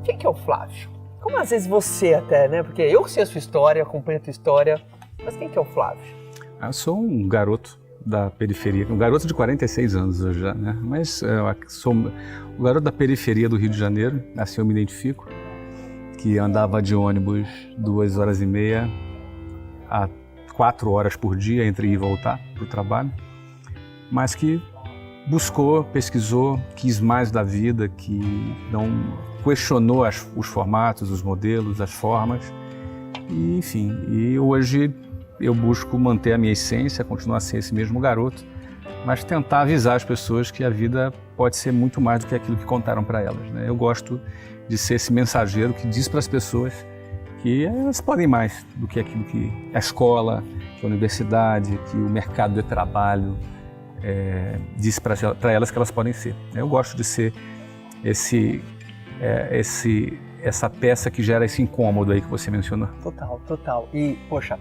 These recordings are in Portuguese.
quem que é o Flávio? Como às vezes você até, né? Porque eu sei a sua história, acompanho a tua história, mas quem que é o Flávio? Eu sou um garoto da periferia, um garoto de 46 anos hoje já, né? Mas sou o garoto da periferia do Rio de Janeiro, assim eu me identifico, que andava de ônibus 2h30 a 4 horas por dia entre ir e voltar para o trabalho, mas que buscou, pesquisou, quis mais da vida, que não questionou os formatos, os modelos, as formas, e, enfim, e hoje eu busco manter a minha essência, continuar a ser esse mesmo garoto, mas tentar avisar as pessoas que a vida pode ser muito mais do que aquilo que contaram para elas, né? Eu gosto de ser esse mensageiro que diz para as pessoas que elas podem mais do que aquilo que a escola, que a universidade, que o mercado de trabalho diz para elas que elas podem ser. Eu gosto de ser essa peça que gera esse incômodo aí que você mencionou. Total, total. E, poxa,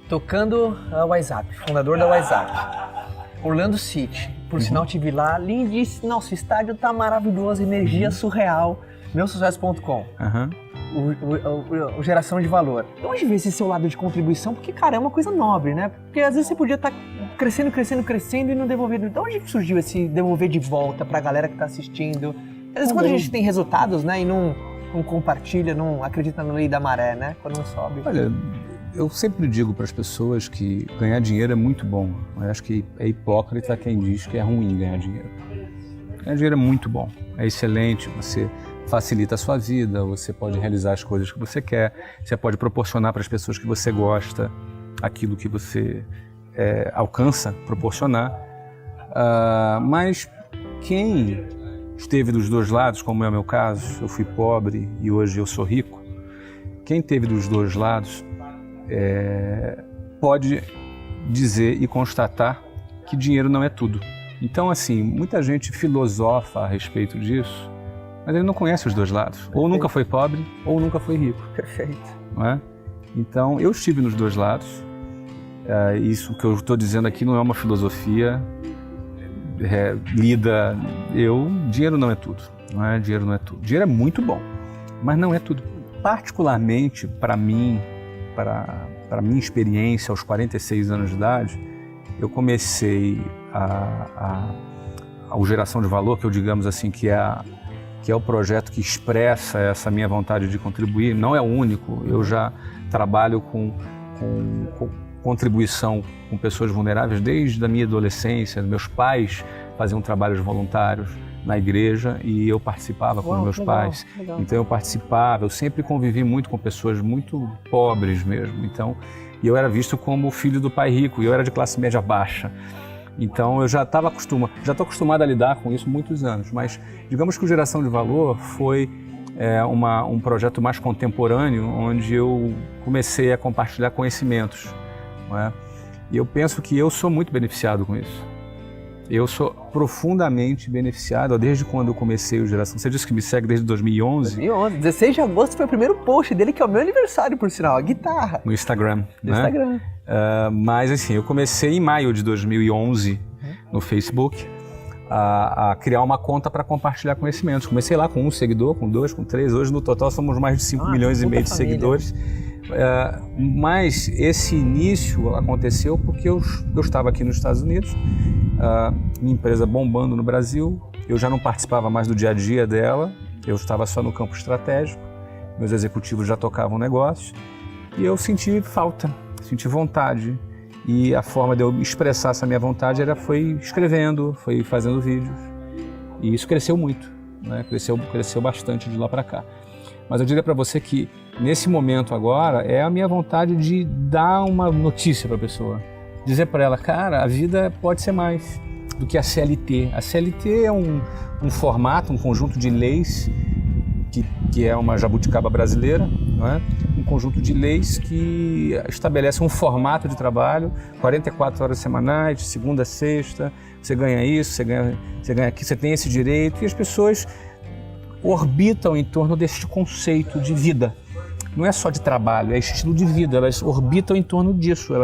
tocando a WhatsApp, fundador da WhatsApp, Orlando City, por sinal tive lá, lindíssimo, nossa, o estádio tá maravilhoso, energia surreal, meusucesso.com. O geração de valor. De onde veio esse seu lado de contribuição? Porque, cara, é uma coisa nobre, né? Porque às vezes você podia estar crescendo e não devolver. De onde surgiu esse devolver de volta pra galera que tá assistindo? Às vezes quando a gente tem resultados, né, e não compartilha, não acredita na lei da maré, né? Quando não sobe. Olha, eu sempre digo para as pessoas que ganhar dinheiro é muito bom. Eu acho que é hipócrita quem diz que é ruim ganhar dinheiro. Ganhar dinheiro é muito bom, é excelente, você facilita a sua vida, você pode realizar as coisas que você quer, você pode proporcionar para as pessoas que você gosta aquilo que você alcança proporcionar. Mas quem esteve dos dois lados, como é o meu caso, eu fui pobre e hoje eu sou rico, quem teve dos dois lados pode dizer e constatar que dinheiro não é tudo. Então, assim, muita gente filosofa a respeito disso, mas ele não conhece os dois lados. Perfeito. Ou nunca foi pobre, ou nunca foi rico. Perfeito. Não é? Então, eu estive nos dois lados. Isso que eu estou dizendo aqui não é uma filosofia lida. Dinheiro não é tudo. Não é? Dinheiro não é tudo. Dinheiro é muito bom, mas não é tudo. Particularmente para mim, para minha experiência aos 46 anos de idade, eu comecei a Geração de Valor, que eu digamos assim que é o projeto que expressa essa minha vontade de contribuir. Não é o único, eu já trabalho com contribuição com pessoas vulneráveis desde a minha adolescência. Meus pais faziam trabalhos voluntários na igreja e eu participava com os meus pais. Legal. Então eu participava, eu sempre convivi muito com pessoas muito pobres mesmo. Então, e eu era visto como o filho do pai rico e eu era de classe média baixa. Então eu já estou acostumado a lidar com isso há muitos anos, mas digamos que o Geração de Valor foi um projeto mais contemporâneo, onde eu comecei a compartilhar conhecimentos, não é? E eu penso que eu sou muito beneficiado com isso. Eu sou profundamente beneficiado desde quando eu comecei o Geração. Você disse que me segue desde 2011? 2011, 16 de agosto foi o primeiro post dele, que é o meu aniversário, por sinal, a guitarra. No Instagram, no Instagram. Mas assim, eu comecei em maio de 2011 no Facebook a criar uma conta para compartilhar conhecimentos. Comecei lá com 1 seguidor, com 2, com 3, hoje no total somos mais de 5 milhões e meio de seguidores. Mas esse início aconteceu porque eu estava aqui nos Estados Unidos, minha empresa bombando no Brasil, eu já não participava mais do dia a dia dela, eu estava só no campo estratégico, meus executivos já tocavam negócios e eu senti falta, senti vontade. E a forma de eu expressar essa minha vontade foi escrevendo, foi fazendo vídeos. E isso cresceu muito, né? Cresceu bastante de lá para cá. Mas eu diria para você que nesse momento agora é a minha vontade de dar uma notícia para a pessoa. Dizer para ela, cara, a vida pode ser mais do que a CLT. A CLT é um formato, um conjunto de leis que é uma jabuticaba brasileira, não é? Um conjunto de leis que estabelece um formato de trabalho, 44 horas semanais, de segunda a sexta, você ganha isso, você ganha aqui, você tem esse direito, e as pessoas orbitam em torno deste conceito de vida. não é só de trabalho, é estilo de vida, elas orbitam em torno disso.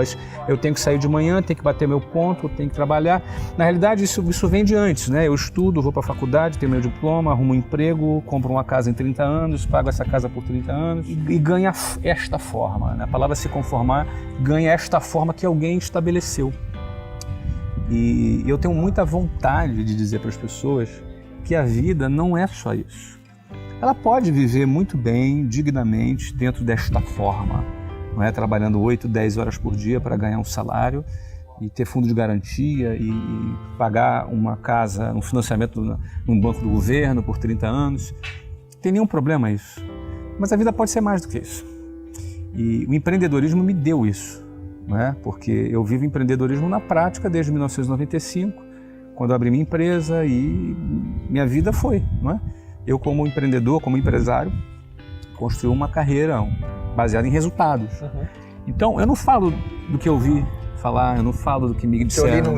Eu tenho que sair de manhã, tenho que bater meu ponto, tenho que trabalhar. Na realidade, isso vem de antes, né? Eu estudo, vou para a faculdade, tenho meu diploma, arrumo um emprego, compro uma casa em 30 anos, pago essa casa por 30 anos e ganha esta forma, né? A palavra se conformar ganha esta forma que alguém estabeleceu. E eu tenho muita vontade de dizer para as pessoas que a vida não é só isso. Ela pode viver muito bem, dignamente, dentro desta forma, não é? Trabalhando 8, 10 horas por dia para ganhar um salário e ter fundo de garantia e pagar uma casa, um financiamento num banco do governo por 30 anos. Não tem nenhum problema isso. Mas a vida pode ser mais do que isso. E o empreendedorismo me deu isso, não é? Porque eu vivo empreendedorismo na prática desde 1995, quando eu abri minha empresa e minha vida foi, não é? Eu, como empreendedor, como empresário, construí uma carreira baseada em resultados. Então, eu não falo do que eu vi falar, eu não falo do que me disseram.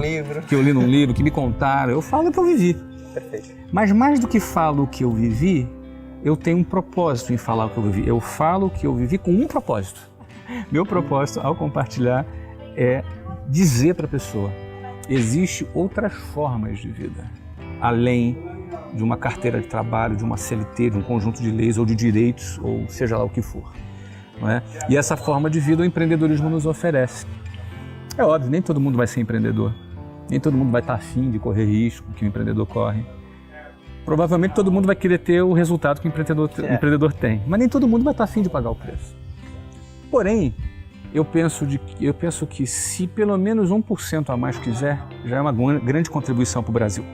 Que eu li num livro. Que me contaram. Eu falo o que eu vivi. Perfeito. Mas mais do que falo o que eu vivi, eu tenho um propósito em falar o que eu vivi. Eu falo o que eu vivi com um propósito. Meu propósito, ao compartilhar, é dizer para a pessoa: existem outras formas de vida, além de uma carteira de trabalho, de uma CLT, de um conjunto de leis ou de direitos, ou seja lá o que for. Não é? E essa forma de vida o empreendedorismo nos oferece. É óbvio, nem todo mundo vai ser empreendedor. Nem todo mundo vai estar afim de correr risco que o empreendedor corre. Provavelmente todo mundo vai querer ter o resultado que o empreendedor tem. Mas nem todo mundo vai estar afim de pagar o preço. Porém, eu penso que se pelo menos 1% a mais quiser, já é uma grande contribuição para o Brasil.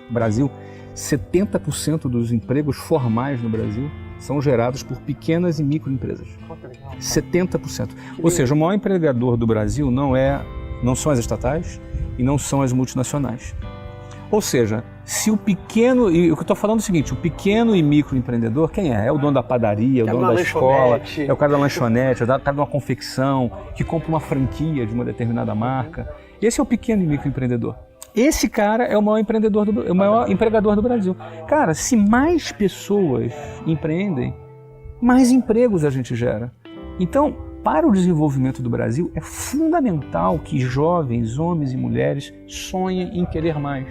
O Brasil, 70% dos empregos formais no Brasil são gerados por pequenas e microempresas. 70%. Ou seja, o maior empregador do Brasil não são as estatais e não são as multinacionais. Ou seja, se o pequeno, e o que eu estou falando é o seguinte, o pequeno e microempreendedor, quem é? É o dono da padaria, é o dono da escola, é o cara da lanchonete, é o cara de uma confecção, que compra uma franquia de uma determinada marca. Esse é o pequeno e microempreendedor. Esse cara é o maior empregador do Brasil. Cara, se mais pessoas empreendem, mais empregos a gente gera. Então, para o desenvolvimento do Brasil, é fundamental que jovens, homens e mulheres sonhem em querer mais.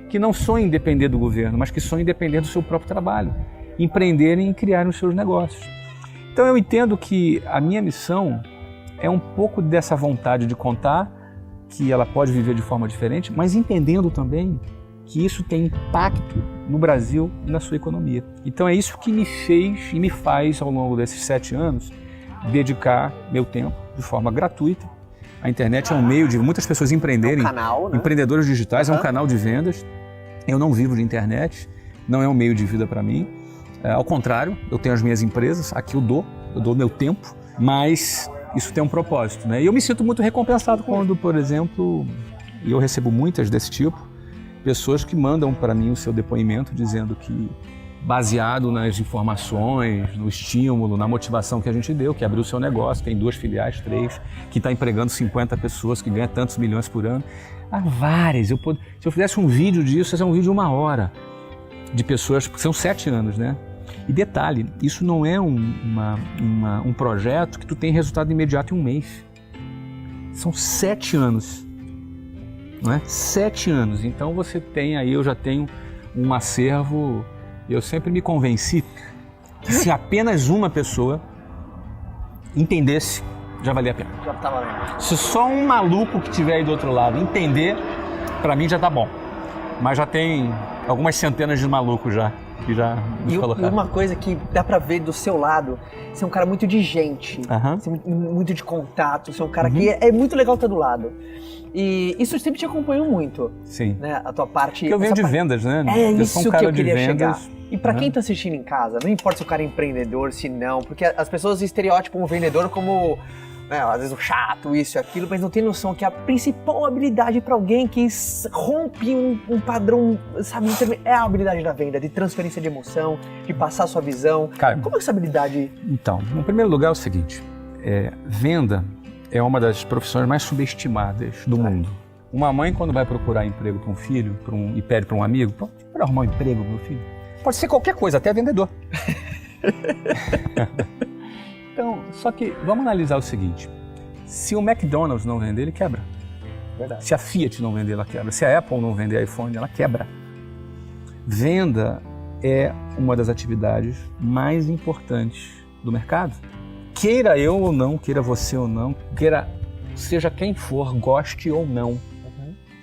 Que não sonhem em depender do governo, mas que sonhem em depender do seu próprio trabalho. Empreenderem e criarem os seus negócios. Então eu entendo que a minha missão é um pouco dessa vontade de contar que ela pode viver de forma diferente, mas entendendo também que isso tem impacto no Brasil e na sua economia. Então é isso que me fez e me faz, ao longo desses 7 anos, dedicar meu tempo de forma gratuita. A internet é um meio de muitas pessoas empreenderem. É um canal, né? Empreendedores digitais, é um canal de vendas. Eu não vivo de internet, não é um meio de vida para mim. Ao contrário, eu tenho as minhas empresas, aqui eu dou meu tempo, mas isso tem um propósito, né? E eu me sinto muito recompensado quando, por exemplo, e eu recebo muitas desse tipo, pessoas que mandam para mim o seu depoimento dizendo que, baseado nas informações, no estímulo, na motivação que a gente deu, que abriu o seu negócio, tem 2 filiais, 3, que está empregando 50 pessoas, que ganha tantos milhões por ano. Há várias. Se eu fizesse um vídeo disso, esse é um vídeo de 1 hora, de pessoas, porque são 7 anos, né? E detalhe, isso não é um projeto que tu tem resultado imediato em 1 mês. São 7 anos. Não é? 7 anos. Então você tem aí, eu já tenho um acervo. Eu sempre me convenci que se apenas uma pessoa entendesse, já valia a pena. Já tá valendo. Se só um maluco que estiver aí do outro lado entender, para mim já tá bom. Mas já tem algumas centenas de malucos já que já nos colocaram. E uma coisa que dá pra ver do seu lado, você é um cara muito de gente, você é muito de contato, você é um cara que é muito legal estar do lado. E isso sempre te acompanhou muito. Sim. Né? A tua parte... Porque eu venho de vendas, né? É eu isso sou um cara que eu queria de vendas. chegar. E pra quem tá assistindo em casa, não importa se o cara é empreendedor, se não, porque as pessoas estereotipam o vendedor como, né, às vezes o chato, isso e aquilo, mas não tem noção que a principal habilidade pra alguém que rompe um padrão, sabe, é a habilidade da venda, de transferência de emoção, de passar a sua visão. Cara, como é essa habilidade? Então, no primeiro lugar é o seguinte, venda é uma das profissões mais subestimadas do mundo. Uma mãe, quando vai procurar emprego para um filho e pede para um amigo, para arrumar um emprego, meu filho, pode ser qualquer coisa, até vendedor. Então, só que vamos analisar o seguinte. Se o McDonald's não vender, ele quebra. Verdade. Se a Fiat não vender, ela quebra. Se a Apple não vender iPhone, ela quebra. Venda é uma das atividades mais importantes do mercado. Queira eu ou não, queira você ou não, queira seja quem for, goste ou não,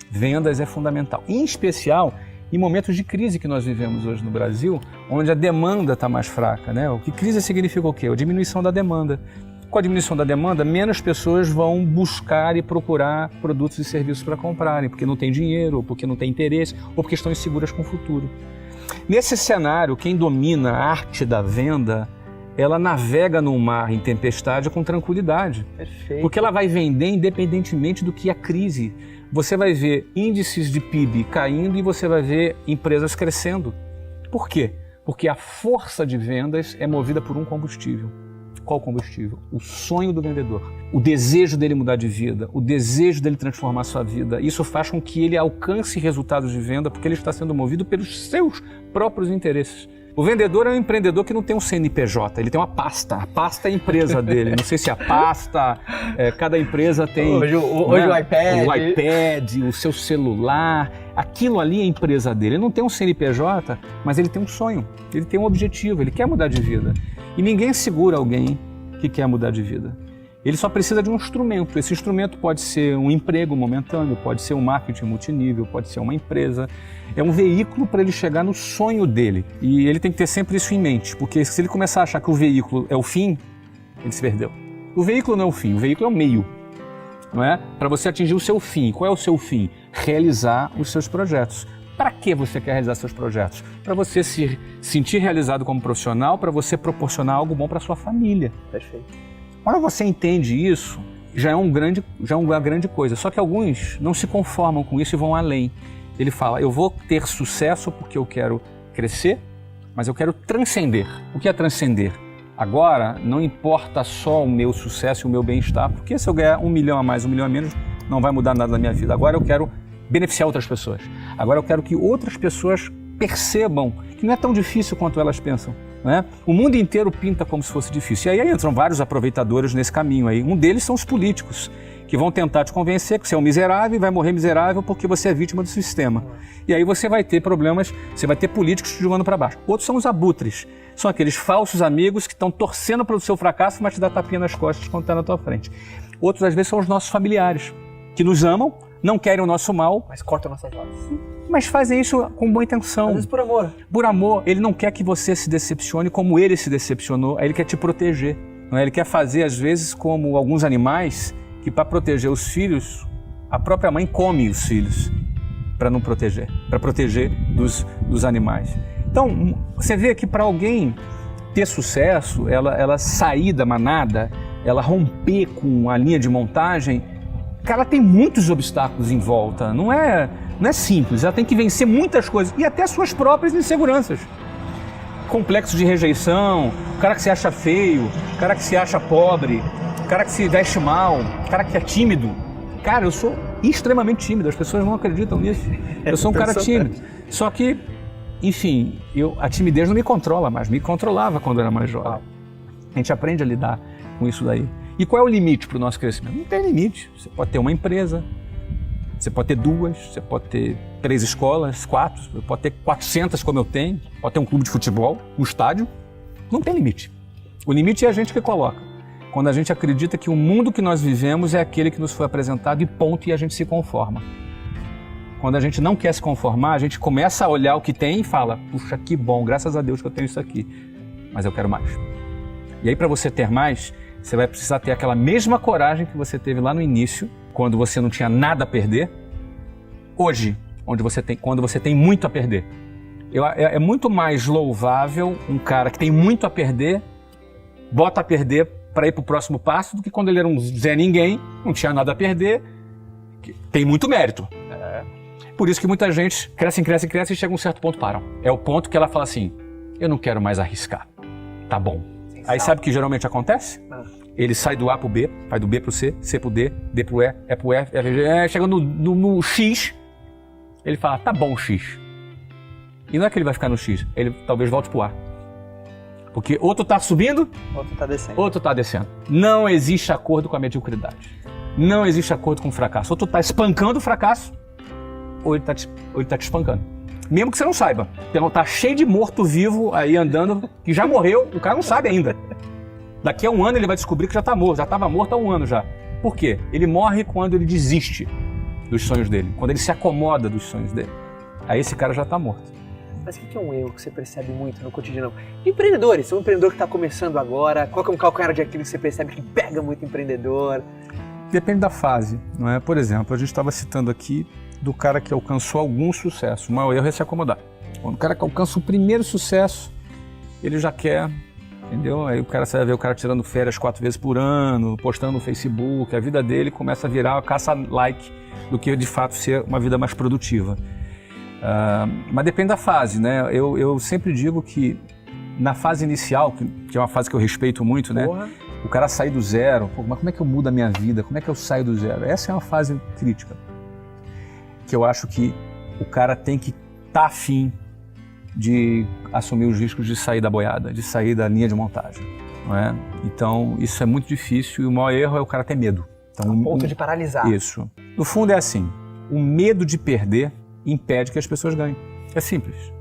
vendas é fundamental. Em especial em momentos de crise que nós vivemos hoje no Brasil, onde a demanda está mais fraca, né? O que crise significa o quê? A diminuição da demanda. Com a diminuição da demanda, menos pessoas vão buscar e procurar produtos e serviços para comprarem, porque não tem dinheiro, ou porque não tem interesse, ou porque estão inseguras com o futuro. Nesse cenário, quem domina a arte da venda, ela navega no mar em tempestade com tranquilidade. Perfeito. Porque ela vai vender independentemente do que a crise. Você vai ver índices de PIB caindo e você vai ver empresas crescendo. Por quê? Porque a força de vendas é movida por um combustível. Qual combustível? O sonho do vendedor. O desejo dele mudar de vida, o desejo dele transformar sua vida. Isso faz com que ele alcance resultados de venda porque ele está sendo movido pelos seus próprios interesses. O vendedor é um empreendedor que não tem um CNPJ, ele tem uma pasta. A pasta é a empresa dele. Não sei se a pasta, cada empresa tem... Hoje o iPad. O iPad, o seu celular, aquilo ali é a empresa dele. Ele não tem um CNPJ, mas ele tem um sonho, ele tem um objetivo, ele quer mudar de vida. E ninguém segura alguém que quer mudar de vida. Ele só precisa de um instrumento. Esse instrumento pode ser um emprego momentâneo, pode ser um marketing multinível, pode ser uma empresa. É um veículo para ele chegar no sonho dele. E ele tem que ter sempre isso em mente, porque se ele começar a achar que o veículo é o fim, ele se perdeu. O veículo não é o fim, o veículo é o meio, não é? Para você atingir o seu fim. Qual é o seu fim? Realizar os seus projetos. Para que você quer realizar seus projetos? Para você se sentir realizado como profissional, para você proporcionar algo bom para sua família. Perfeito. Quando você entende isso, já é uma grande coisa. Só que alguns não se conformam com isso e vão além. Ele fala, eu vou ter sucesso porque eu quero crescer, mas eu quero transcender. O que é transcender? Agora, não importa só o meu sucesso e o meu bem-estar, porque se eu ganhar 1 milhão a mais, 1 milhão a menos, não vai mudar nada na minha vida. Agora eu quero beneficiar outras pessoas. Agora eu quero que outras pessoas percebam que não é tão difícil quanto elas pensam. Né? O mundo inteiro pinta como se fosse difícil. E aí entram vários aproveitadores nesse caminho aí. Um deles são os políticos, que vão tentar te convencer que você é um miserável e vai morrer miserável porque você é vítima do sistema. E aí você vai ter problemas, você vai ter políticos te jogando para baixo. Outros são os abutres. São aqueles falsos amigos que estão torcendo para o seu fracasso, mas te dá tapinha nas costas quando está na tua frente. Outros, às vezes, são os nossos familiares, que nos amam, não querem o nosso mal, Mas corta nossas asas. mas fazem isso com boa intenção. Às vezes por amor. Por amor, ele não quer que você se decepcione como ele se decepcionou, aí ele quer te proteger. Não é? Ele quer fazer, às vezes, como alguns animais, que para proteger os filhos, a própria mãe come os filhos para não proteger, para proteger dos animais. Então, você vê que para alguém ter sucesso, ela sair da manada, ela romper com a linha de montagem, cara, tem muitos obstáculos em volta, não é simples, ela tem que vencer muitas coisas e até suas próprias inseguranças. Complexo de rejeição, o cara que se acha feio, o cara que se acha pobre, o cara que se veste mal, o cara que é tímido. Cara, eu sou extremamente tímido, as pessoas não acreditam nisso. Eu sou um cara tímido. Só que, enfim, a timidez não me controla mais, me controlava quando eu era mais jovem. A gente aprende a lidar com isso daí. E qual é o limite para o nosso crescimento? Não tem limite. Você pode ter uma empresa, você pode ter 2, você pode ter 3 escolas, 4, você pode ter 400 como eu tenho, pode ter um clube de futebol, um estádio. Não tem limite. O limite é a gente que coloca. Quando a gente acredita que o mundo que nós vivemos é aquele que nos foi apresentado e ponto, e a gente se conforma. Quando a gente não quer se conformar, a gente começa a olhar o que tem e fala, puxa, que bom, graças a Deus que eu tenho isso aqui, mas eu quero mais. E aí, para você ter mais, você vai precisar ter aquela mesma coragem que você teve lá no início, quando você não tinha nada a perder, hoje, quando você tem muito a perder. É muito mais louvável um cara que tem muito a perder, bota a perder para ir para o próximo passo, do que quando ele era um Zé Ninguém, não tinha nada a perder, tem muito mérito. Por isso que muita gente cresce e chega a um certo ponto param. É o ponto que ela fala assim, eu não quero mais arriscar, tá bom. Aí sabe o que geralmente acontece? Ele sai do A pro B, vai do B pro C, C pro D, D pro E, E pro F, chegando no X, ele fala, tá bom X. E não é que ele vai ficar no X, ele talvez volte pro A. Porque ou tu tá subindo, ou tu tá descendo. Não existe acordo com a mediocridade. Não existe acordo com o fracasso. Ou tu tá espancando o fracasso, ou ele tá te espancando. Mesmo que você não saiba. Então tá cheio de morto-vivo aí andando, que já morreu, o cara não sabe ainda. Daqui a um ano ele vai descobrir que já tá morto, já estava morto há um ano já. Por quê? Ele morre quando ele desiste dos sonhos dele, quando ele se acomoda dos sonhos dele. Aí esse cara já está morto. Mas o que é um erro que você percebe muito no cotidiano? De empreendedores, um empreendedor que está começando agora, qual que é um calcanhar de Aquiles que você percebe que pega muito empreendedor? Depende da fase, não é? Por exemplo, a gente estava citando aqui do cara que alcançou algum sucesso. O maior erro é se acomodar. Quando o cara que alcança o primeiro sucesso, ele já quer, entendeu? Aí o cara, você vai ver o cara tirando férias 4 vezes por ano, postando no Facebook, a vida dele começa a virar uma caça-like do que de fato ser uma vida mais produtiva. Mas depende da fase, né? Eu sempre digo que na fase inicial, que é uma fase que eu respeito muito, né? O cara sair do zero, mas como é que eu mudo a minha vida? Como é que eu saio do zero? Essa é uma fase crítica, que eu acho que o cara tem que estar afim de assumir os riscos de sair da boiada, de sair da linha de montagem, não é? Então, isso é muito difícil e o maior erro é o cara ter medo. Então, a ponto de paralisar. Isso. No fundo é assim, o medo de perder impede que as pessoas ganhem. É simples.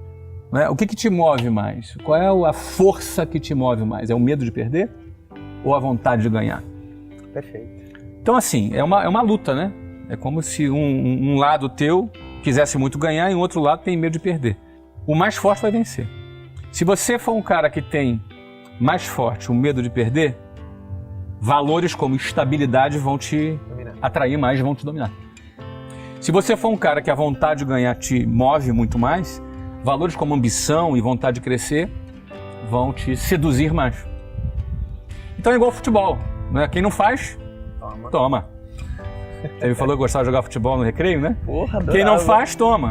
Não é? O que te move mais? Qual é a força que te move mais? É o medo de perder ou a vontade de ganhar? Perfeito. Então, assim, é uma luta, né? É como se um lado teu quisesse muito ganhar e o outro lado tem medo de perder. O mais forte vai vencer. Se você for um cara que tem mais forte o medo de perder, valores como estabilidade vão te atrair mais, vão te dominar. Se você for um cara que a vontade de ganhar te move muito mais, valores como ambição e vontade de crescer vão te seduzir mais. Então é igual futebol, né? Quem não faz, toma. Você me falou que gostava de jogar futebol no recreio, né? Porra, adorava. Quem não faz, toma.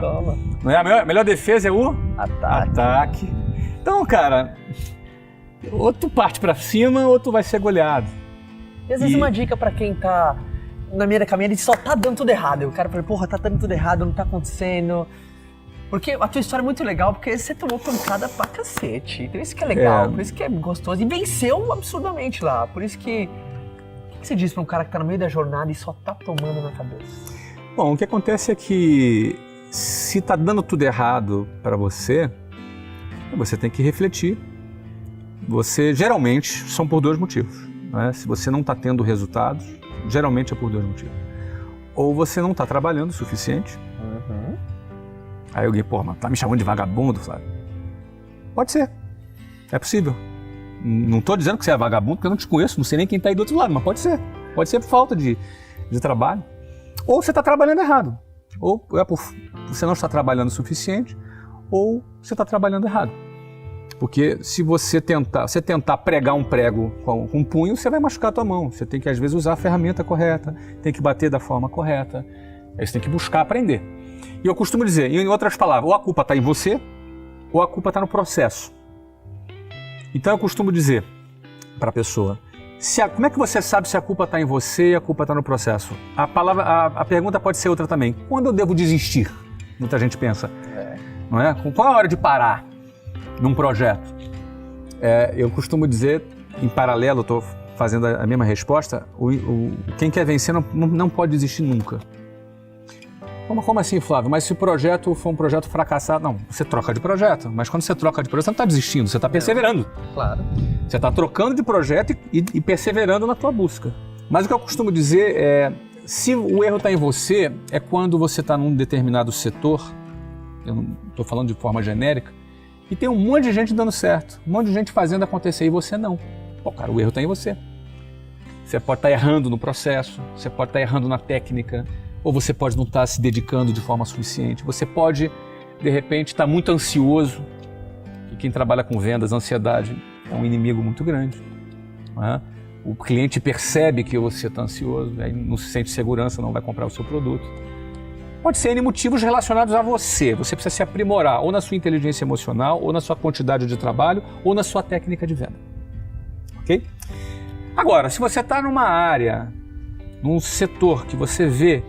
Não é? A melhor defesa é o ataque. Então, cara, ou tu parte pra cima ou tu vai ser goleado. E às vezes uma dica pra quem tá na minha caminhada e só tá dando tudo errado. E o cara fala, porra, tá dando tudo errado, não tá acontecendo. Porque a tua história é muito legal, porque você tomou pancada pra cacete. Então isso que é legal, por isso que é gostoso. E venceu absurdamente lá. Por isso que... O que você diz pra um cara que tá no meio da jornada e só tá tomando na cabeça? Bom, o que acontece é que se tá dando tudo errado pra você, você tem que refletir. Você, geralmente, são por 2 motivos. Né? Se você não tá tendo resultados, geralmente é por 2 motivos. Ou você não tá trabalhando o suficiente. Aí alguém, pô, mas tá me chamando de vagabundo, Flávio? Pode ser. É possível. Não tô dizendo que você é vagabundo, porque eu não te conheço, não sei nem quem tá aí do outro lado, mas pode ser. Pode ser por falta de trabalho. Ou você tá trabalhando errado. Ou é por você não está trabalhando o suficiente, ou você tá trabalhando errado. Porque se você tentar pregar um prego com um punho, você vai machucar a tua mão. Você tem que, às vezes, usar a ferramenta correta, tem que bater da forma correta. Aí você tem que buscar aprender. E eu costumo dizer, em outras palavras, ou a culpa está em você, ou a culpa está no processo. Então eu costumo dizer para a pessoa, como é que você sabe se a culpa está em você e a culpa está no processo? A pergunta pode ser outra também. Quando eu devo desistir? Muita gente pensa. Não é? Qual é a hora de parar num projeto? Eu costumo dizer, em paralelo, estou fazendo a mesma resposta, quem quer vencer não pode desistir nunca. Como assim, Flávio? Mas se o projeto for um projeto fracassado... Não, você troca de projeto. Mas quando você troca de projeto, você não está desistindo, você está perseverando. Claro. Você está trocando de projeto e perseverando na tua busca. Mas o que eu costumo dizer é... Se o erro está em você, é quando você está num determinado setor, eu não estou falando de forma genérica, e tem um monte de gente dando certo, um monte de gente fazendo acontecer e você não. Pô, cara, o erro está em você. Você pode estar errando no processo, você pode estar errando na técnica, ou você pode não estar se dedicando de forma suficiente. Você pode, de repente, estar muito ansioso. E quem trabalha com vendas, a ansiedade é um inimigo muito grande. Não é? O cliente percebe que você está ansioso, aí não se sente segurança, não vai comprar o seu produto. Pode ser N motivos relacionados a você. Você precisa se aprimorar ou na sua inteligência emocional, ou na sua quantidade de trabalho, ou na sua técnica de venda. Ok? Agora, se você está numa área, num setor que você vê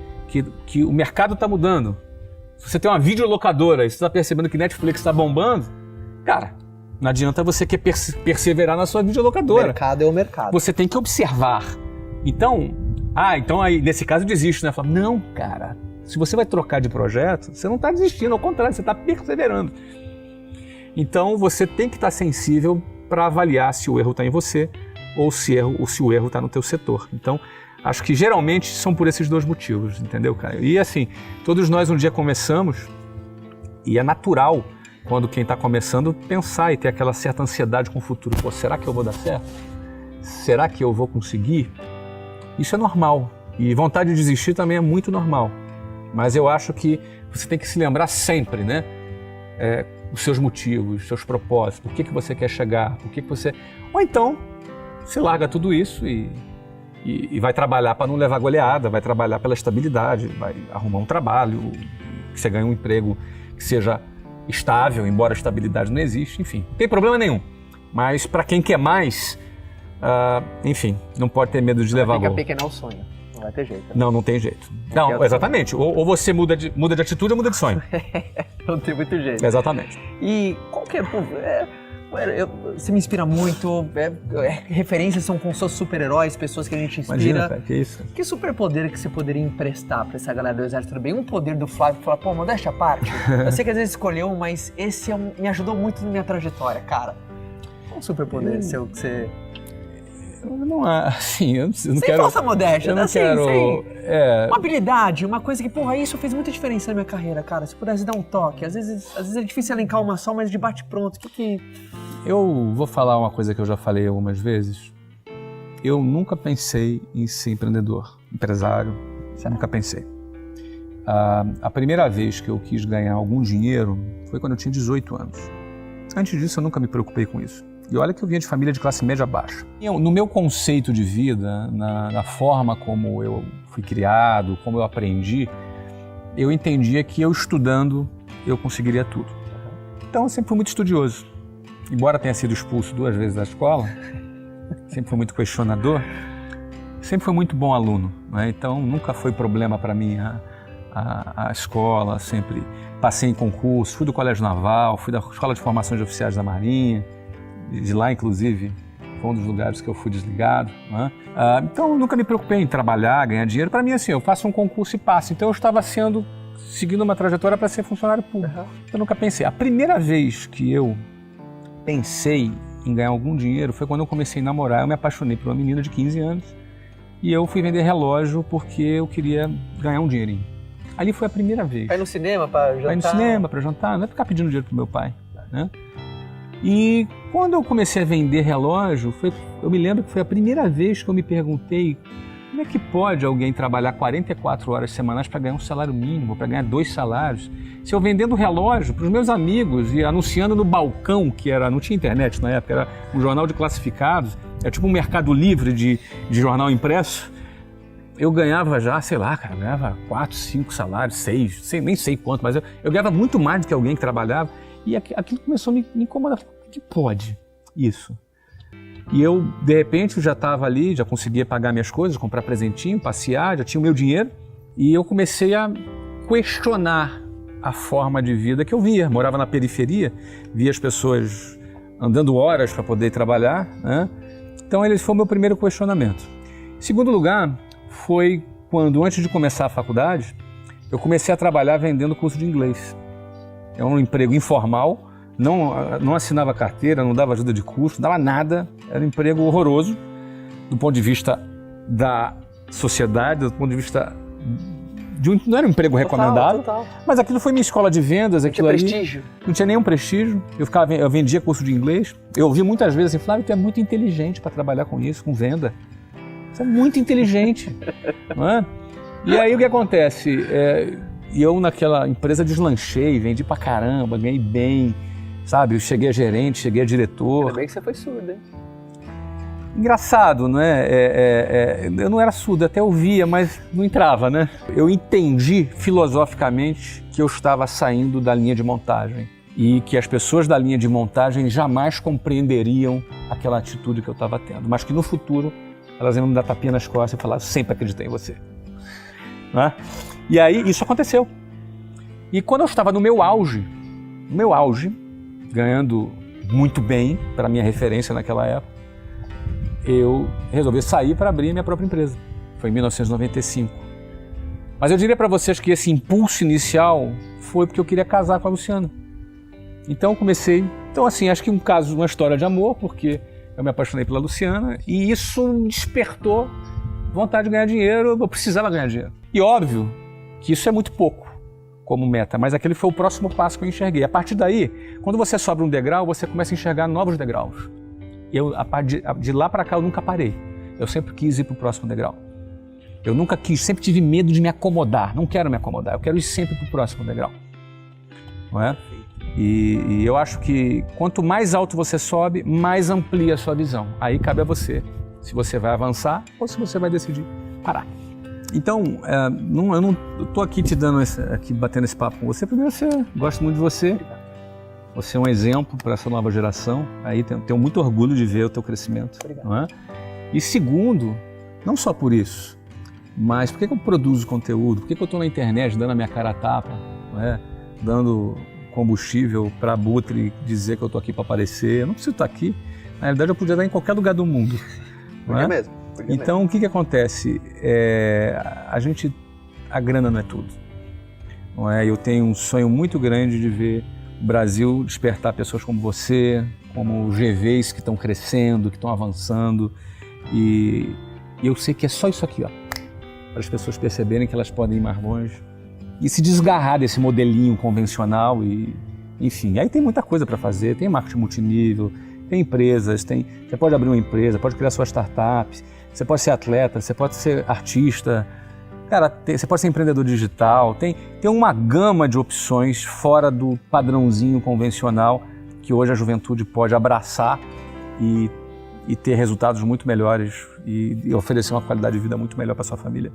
que o mercado está mudando, se você tem uma videolocadora e você está percebendo que Netflix está bombando, cara, Não adianta você querer perseverar na sua videolocadora. O mercado é o mercado. Você tem que observar. Então aí nesse caso desiste, né? Fala, não, cara, se você vai trocar de projeto, você não está desistindo, ao contrário, você está perseverando. Então você tem que estar sensível para avaliar se o erro está em você ou se o erro está no teu setor. Então, acho que geralmente são por esses dois motivos, entendeu, cara? E assim, todos nós um dia começamos e é natural quando quem está começando pensar e ter aquela certa ansiedade com o futuro. Pô, será que eu vou dar certo? Será que eu vou conseguir? Isso é normal. E vontade de desistir também é muito normal. Mas eu acho que você tem que se lembrar sempre, né? Os seus motivos, os seus propósitos, por que você quer chegar, por que você... Ou então, você larga tudo isso e vai trabalhar para não levar goleada, vai trabalhar pela estabilidade, vai arrumar um trabalho, que você ganhe um emprego que seja estável, embora a estabilidade não existe, enfim, não tem problema nenhum. Mas para quem quer mais, enfim, não pode ter medo de levar gol. Tem que apequenar o sonho, não vai ter jeito. Não tem jeito. Não, exatamente. Ou você muda de atitude ou muda de sonho. Não tem muito jeito. Exatamente. E qualquer... Você me inspira muito, referências são com seus super-heróis, pessoas que a gente inspira. Imagina, cara, que isso? Que superpoder que você poderia emprestar pra essa galera do Exército do Bem? Um poder do Flávio que fala, pô, modéstia à parte, eu sei que às vezes escolheu, mas esse me ajudou muito na minha trajetória, cara. Qual superpoder seu que você... Não, assim, eu não sem quero... falsa modéstia, eu não assim, quero... Uma habilidade, uma coisa que, porra, isso fez muita diferença na minha carreira, cara. Se pudesse dar um toque, às vezes é difícil elencar uma só, mas de bate-pronto, Eu vou falar uma coisa que eu já falei algumas vezes. Eu nunca pensei em ser empreendedor, empresário, nunca pensei. A primeira vez que eu quis ganhar algum dinheiro foi quando eu tinha 18 anos. Antes disso, eu nunca me preocupei com isso. E olha que eu vinha de família de classe média baixa. No meu conceito de vida, na forma como eu fui criado, como eu aprendi, eu entendia que eu estudando, eu conseguiria tudo. Então eu sempre fui muito estudioso. Embora tenha sido expulso 2 vezes da escola, sempre fui muito questionador, sempre fui muito bom aluno, né? Então nunca foi problema para mim a escola, sempre passei em concurso, fui do Colégio Naval, fui da Escola de Formação de Oficiais da Marinha, de lá inclusive foi um dos lugares que eu fui desligado, né? Então nunca me preocupei em trabalhar, ganhar dinheiro. Para mim assim, eu faço um concurso e passo, então eu estava seguindo uma trajetória para ser funcionário público. Eu nunca pensei. A primeira vez que eu pensei em ganhar algum dinheiro foi quando eu comecei a namorar. Eu me apaixonei por uma menina de 15 anos e eu fui vender relógio porque eu queria ganhar um dinheirinho. Ali foi a primeira vez. Vai no cinema para jantar? Vai no cinema para jantar, não é ficar pedindo dinheiro pro meu pai, né? E quando eu comecei a vender relógio, eu me lembro que foi a primeira vez que eu me perguntei como é que pode alguém trabalhar 44 horas semanais para ganhar um salário mínimo, para ganhar 2 salários? Se eu vendendo relógio para os meus amigos e anunciando no balcão, não tinha internet na época, era um jornal de classificados, era tipo um Mercado Livre de jornal impresso, eu ganhava já, sei lá, cara, ganhava 4, 5 salários, 6, nem sei quanto, mas eu ganhava muito mais do que alguém que trabalhava e aquilo começou a me incomodar. Como que pode isso? E eu, de repente, já estava ali, já conseguia pagar minhas coisas, comprar presentinho, passear, já tinha o meu dinheiro. E eu comecei a questionar a forma de vida que eu via. Morava na periferia, via as pessoas andando horas para poder trabalhar, né? Então, esse foi o meu primeiro questionamento. Segundo lugar, foi quando, antes de começar a faculdade, eu comecei a trabalhar vendendo curso de inglês. É um emprego informal, não assinava carteira, não dava ajuda de custo, não dava nada, era um emprego horroroso do ponto de vista da sociedade, do ponto de vista não era um emprego recomendado, total. Mas aquilo foi minha escola de vendas, aquilo ali. Prestígio. Não tinha nenhum prestígio, eu vendia curso de inglês, eu ouvi muitas vezes assim, Flávio, tu é muito inteligente para trabalhar com isso, com venda, você é muito inteligente, não é? E aí o que acontece? E eu naquela empresa deslanchei, vendi pra caramba, ganhei bem, sabe? Eu cheguei a gerente, cheguei a diretor. Ainda bem que você foi surdo, hein? Engraçado, não é? Eu não era surdo, até ouvia, mas não entrava, né? Eu entendi filosoficamente que eu estava saindo da linha de montagem e que as pessoas da linha de montagem jamais compreenderiam aquela atitude que eu estava tendo, mas que no futuro elas iam me dar tapinha nas costas e falar, sempre acreditei em você. Né? E aí isso aconteceu. E quando eu estava no meu auge, ganhando muito bem para minha referência naquela época, eu resolvi sair para abrir minha própria empresa. Foi em 1995. Mas eu diria para vocês que esse impulso inicial foi porque eu queria casar com a Luciana. Então eu comecei, assim, acho que uma história de amor, porque eu me apaixonei pela Luciana e isso despertou vontade de ganhar dinheiro, eu precisava ganhar dinheiro. E óbvio que isso é muito pouco como meta, mas aquele foi o próximo passo que eu enxerguei. A partir daí, quando você sobe um degrau, você começa a enxergar novos degraus. De lá para cá eu nunca parei, eu sempre quis ir para o próximo degrau. Eu nunca quis, sempre tive medo de me acomodar, não quero me acomodar, eu quero ir sempre para o próximo degrau. Não é? E eu acho que quanto mais alto você sobe, mais amplia a sua visão. Aí cabe a você, se você vai avançar ou se você vai decidir parar. Então, eu não estou aqui batendo esse papo com você, porque gosto muito de você. Você é um exemplo para essa nova geração. Aí tenho muito orgulho de ver o teu crescimento. Não é? E segundo, não só por isso, mas por que eu produzo conteúdo? Por que eu estou na internet dando a minha cara a tapa? Não é? Dando combustível para abutre dizer que eu estou aqui para aparecer. Eu não preciso estar aqui. Na realidade, eu podia estar em qualquer lugar do mundo. Não é? Mesmo. Então, o que acontece? A grana não é tudo. Não é? Eu tenho um sonho muito grande de ver o Brasil despertar pessoas como você, como GVs que estão crescendo, que estão avançando. E eu sei que é só isso aqui, ó, para as pessoas perceberem que elas podem ir mais longe e se desgarrar desse modelinho convencional. E, enfim, aí tem muita coisa para fazer. Tem marketing multinível, tem empresas, você pode abrir uma empresa, pode criar sua startup, você pode ser atleta, você pode ser artista, cara, você pode ser empreendedor digital, tem uma gama de opções fora do padrãozinho convencional que hoje a juventude pode abraçar e ter resultados muito melhores e oferecer uma qualidade de vida muito melhor para sua família.